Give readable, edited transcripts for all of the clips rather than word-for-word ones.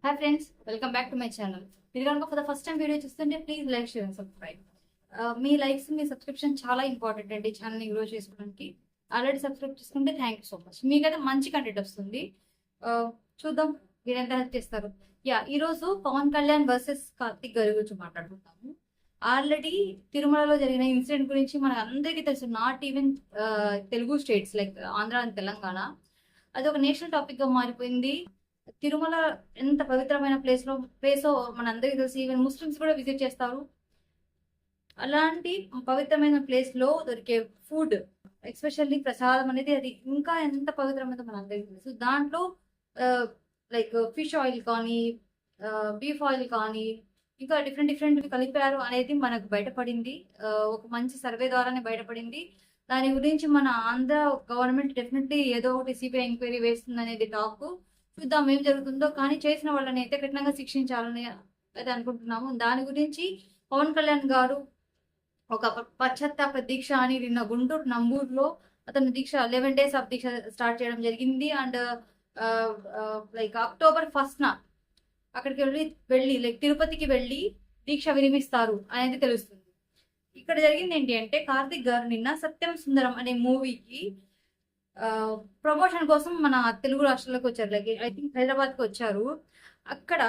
Hi friends, welcome back to my channel. మీరు కనుక for the first time video చూస్తుంటే please like, share and subscribe. మీ likes, మీ subscription చాలా important అండి ఛానల్ని గ్రో చేసుకోవడానికి. ఆల్రెడీ సబ్స్క్రైబ్ చేసుకుంటే థ్యాంక్ యూ సో మచ్. మీకైతే మంచి కంటెంట్ వస్తుంది. చూద్దాం మీరు ఎంత హెల్ప్ చేస్తారు. ఈరోజు పవన్ కళ్యాణ్ వర్సెస్ కార్తిక్ గారి గురించి మాట్లాడుకుంటాము. ఆల్రెడీ తిరుమలలో జరిగిన ఇన్సిడెంట్ గురించి మనకు అందరికీ తెలుసు. Not even Telugu states like Andhra and Telangana, అది ఒక నేషనల్ టాపిక్ గా మారిపోయింది. తిరుమల ఎంత పవిత్రమైన ప్లేసో మన అందరికీ తెలుసు. ఈవెన్ ముస్లిమ్స్ కూడా విజిట్ చేస్తారు. అలాంటి పవిత్రమైన ప్లేస్ లో దొరికే ఫుడ్, ఎస్పెషల్లీ ప్రసాదం అనేది, అది ఇంకా ఎంత పవిత్రమైనదో మన అందరికీ తెలుసు. దాంట్లో లైక్ ఫిష్ ఆయిల్ కానీ, బీఫ్ ఆయిల్ కానీ, ఇంకా డిఫరెంట్ కలిపారు అనేది మనకు బయటపడింది. ఒక మంచి సర్వే ద్వారానే బయటపడింది. దాని గురించి మన ఆంధ్ర గవర్నమెంట్ డెఫినెట్లీ ఏదో ఒకటి సిబిఐ ఎంక్వైరీ వేస్తుంది అనేది టాక్. చూద్దాం ఏం జరుగుతుందో. కానీ చేసిన వాళ్ళని అయితే కఠినంగా శిక్షించాలని అయితే అనుకుంటున్నాము. దాని గురించి పవన్ కళ్యాణ్ గారు ఒక పశ్చాత్తాప దీక్ష అని నిన్న గుంటూరు నంబూరులో అతను దీక్ష 11 days ఆఫ్ దీక్ష స్టార్ట్ చేయడం జరిగింది. అండ్ లైక్ October 1st అక్కడికి వెళ్ళి లైక్ తిరుపతికి వెళ్ళి దీక్ష విరమిస్తారు అనేది తెలుస్తుంది. ఇక్కడ జరిగింది ఏంటి అంటే, కార్తిక్ గారు నిన్న సత్యం సుందరం అనే మూవీకి ప్రమోషన్ కోసం మన తెలుగు రాష్ట్రాలకు వచ్చారు. లైక్ ఐ థింక్ హైదరాబాద్కి వచ్చారు. అక్కడ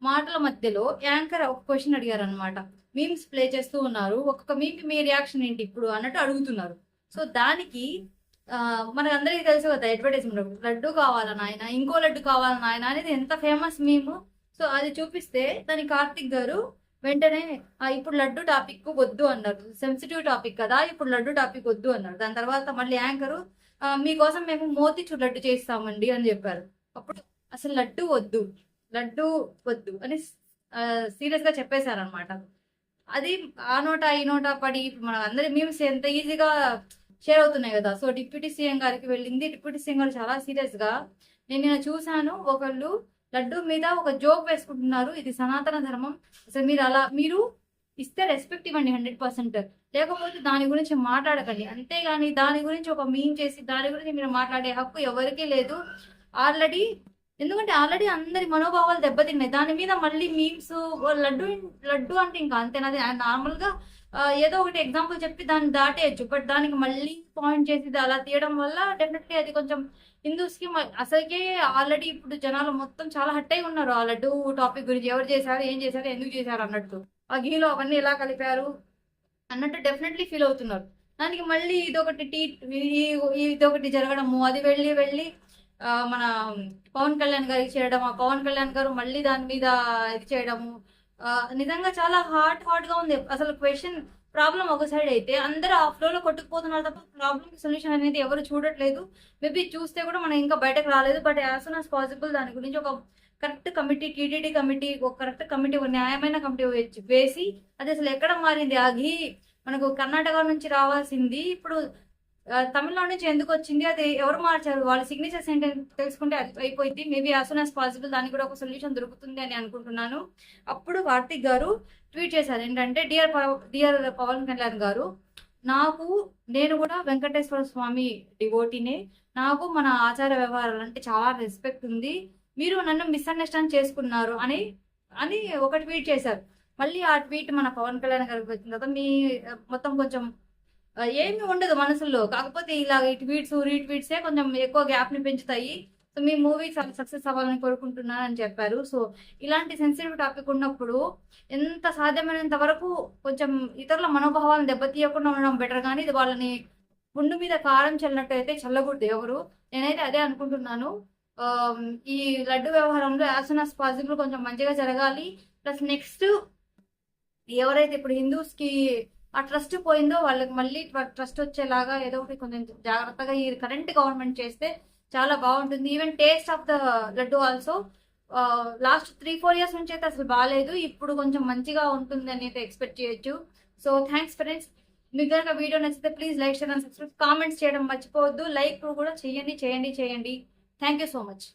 మాటల మధ్యలో యాంకర్ ఒక క్వశ్చన్ అడిగారు అనమాట. మీమ్స్ ప్లే చేస్తూ ఉన్నారు, ఒక్కొక్క మీమ్కి మీ రియాక్షన్ ఏంటి ఇప్పుడు అన్నట్టు అడుగుతున్నారు. సో దానికి మనకు అందరికీ తెలుసు కదా, అడ్వర్టైజ్మెంట్ లడ్డు కావాలా నాయన, ఇంకో లడ్డు కావాలా నాయన అనేది ఎంత ఫేమస్ మీమ్. సో అది చూపిస్తే దాని కార్తిక్ గారు వెంటనే ఇప్పుడు లడ్డు టాపిక్ వద్దు అన్నారు. సెన్సిటివ్ టాపిక్ కదా, ఇప్పుడు లడ్డు టాపిక్ వద్దు అన్నారు. దాని తర్వాత మళ్ళీ యాంకరు మీకోసం మేము మోతిచూర్ లడ్డు చేస్తామండి అని చెప్పారు. అప్పుడు అసలు లడ్డు వద్దు అని సీరియస్ గా చెప్పేశారనమాట. అది ఆ నోట ఈ నోట పడి మన అందరి మీమ్స్ ఎంత ఈజీగా షేర్ అవుతున్నాయి కదా. సో డిప్యూటీ సీఎం గారికి వెళ్ళింది. డిప్యూటీ సీఎం గారు చాలా సీరియస్ గా, నేను చూశాను, ఒకళ్ళు లడ్డు మీద ఒక జోక్ వేసుకుంటున్నారు, ఇది సనాతన ధర్మం, అసలు మీరు ఇస్తే రెస్పెక్ట్ ఇవ్వండి 100%, లేకపోతే దాని గురించి మాట్లాడకండి. అంతేగాని దాని గురించి ఒక మీమ్ చేసి దాని గురించి మీరు మాట్లాడే హక్కు ఎవరికీ లేదు. ఎందుకంటే ఆల్రెడీ అందరి మనోభావాలు దెబ్బతిన్నాయి. దాని మీద మళ్ళీ మీమ్స్ లడ్డు అంటే ఇంకా అంతేనది. నార్మల్ గా ఏదో ఒకటి ఎగ్జాంపుల్ చెప్పి దాన్ని దాటేయచ్చు. బట్ దానికి మళ్ళీ పాయింట్ చేసి అలా తీయడం వల్ల డెఫినెట్లీ అది కొంచెం హిందూస్ కి అసలుకే ఆల్రెడీ ఇప్పుడు జనాలు మొత్తం చాలా హట్ అయి ఉన్నారు ఆ లడ్డు టాపిక్ గురించి. ఎవరు చేశారు, ఏం చేశారు, ఎందుకు చేశారు అన్నట్టు, ఆ గీలో అవన్నీ ఎలా కలిపారు అన్నట్టు డెఫినెట్లీ ఫీల్ అవుతున్నారు. దానికి మళ్ళీ ఇదొకటి జరగడము, అది వెళ్ళి మన పవన్ కళ్యాణ్ గారికి చేయడం, ఆ పవన్ కళ్యాణ్ గారు మళ్ళీ దాని మీద ఇది చేయడము, నిజంగా చాలా హాట్ గా ఉంది. అసలు ప్రాబ్లం ఒక సైడ్ అయితే అందరూ ఆ ఫ్లోలో కొట్టుకుపోతున్నారు తప్ప ప్రాబ్లమ్ సొల్యూషన్ అనేది ఎవరు చూడట్లేదు. మేబీ చూస్తే కూడా మనం ఇంకా బయటకు రాలేదు. But as soon as possible దాని గురించి ఒక కరెక్ట్ కమిటీ, టీటీడీ కమిటీ, ఒక కరెక్ట్ కమిటీ, ఒక న్యాయమైన కమిటీ వేసి అది అసలు ఎక్కడ మారింది, ఆ ఘీ మనకు కర్ణాటక నుంచి రావాల్సింది ఇప్పుడు తమిళనాడు నుంచి ఎందుకు వచ్చింది, అది ఎవరు మార్చారు, వాళ్ళ సిగ్నేచర్స్ ఏంటని తెలుసుకుంటే అయిపోయింది. Maybe as soon as possible దానికి కూడా ఒక సొల్యూషన్ దొరుకుతుంది అని అనుకుంటున్నాను. అప్పుడు కార్తిక్ గారు ట్వీట్ చేశారు ఏంటంటే, డియర్ పవన్ కళ్యాణ్ గారు, నేను కూడా వెంకటేశ్వర స్వామి డివోటీనే, నాకు మన ఆచార వ్యవహారాలు అంటే చాలా రెస్పెక్ట్ ఉంది, మీరు నన్ను మిస్అండర్స్టాండ్ చేసుకున్నారు అని ఒక ట్వీట్ చేశారు. మళ్ళీ ఆ ట్వీట్ మన పవన్ కళ్యాణ్ గారికి వచ్చిన తర్వాత మొత్తం కొంచెం ఏమి ఉండదు మనసులో. కాకపోతే ఇలా ట్వీట్స్ రీట్వీట్సే కొంచెం ఎక్కువ గ్యాప్ ని పెంచుతాయి. సో మీ మూవీ సక్సెస్ అవ్వాలని కోరుకుంటున్నాను అని చెప్పారు. సో ఇలాంటి సెన్సిటివ్ టాపిక్ ఉన్నప్పుడు ఎంత సాధ్యమైనంత వరకు కొంచెం ఇతరుల మనోభావాలను దెబ్బతీయకుండా ఉండడం బెటర్. కానీ ఇది వాళ్ళని గుండు మీద కారం చల్లినట్టు అయితే చల్లకూడదు ఎవరు. నేనైతే అదే అనుకుంటున్నాను. ఈ లడ్డు వ్యవహారంలో యాజ్ సూన్ యాజ్ పాసిబుల్ కొంచెం మంచిగా జరగాలి. ప్లస్ నెక్స్ట్ ఎవరైతే ఇప్పుడు హిందూస్ కి ఆ ట్రస్ట్ పోయిందో వాళ్ళకి మళ్ళీ ట్రస్ట్ వచ్చేలాగా ఏదో ఒకటి కొంచెం జాగ్రత్తగా ఈ కరెంట్ గవర్నమెంట్ చేస్తే చాలా బాగుంటుంది. Even taste of the laddu also last 3-4 years నుంచి అయితే అసలు బాగాలేదు. ఇప్పుడు కొంచెం మంచిగా ఉంటుంది అని అయితే ఎక్స్పెక్ట్ చేయొచ్చు. So thanks friends. మీకు కనుక వీడియో నచ్చితే please like, share and subscribe. Comments చేయడం మర్చిపోవద్దు. లైక్ కూడా చేయండి. Thank you so much.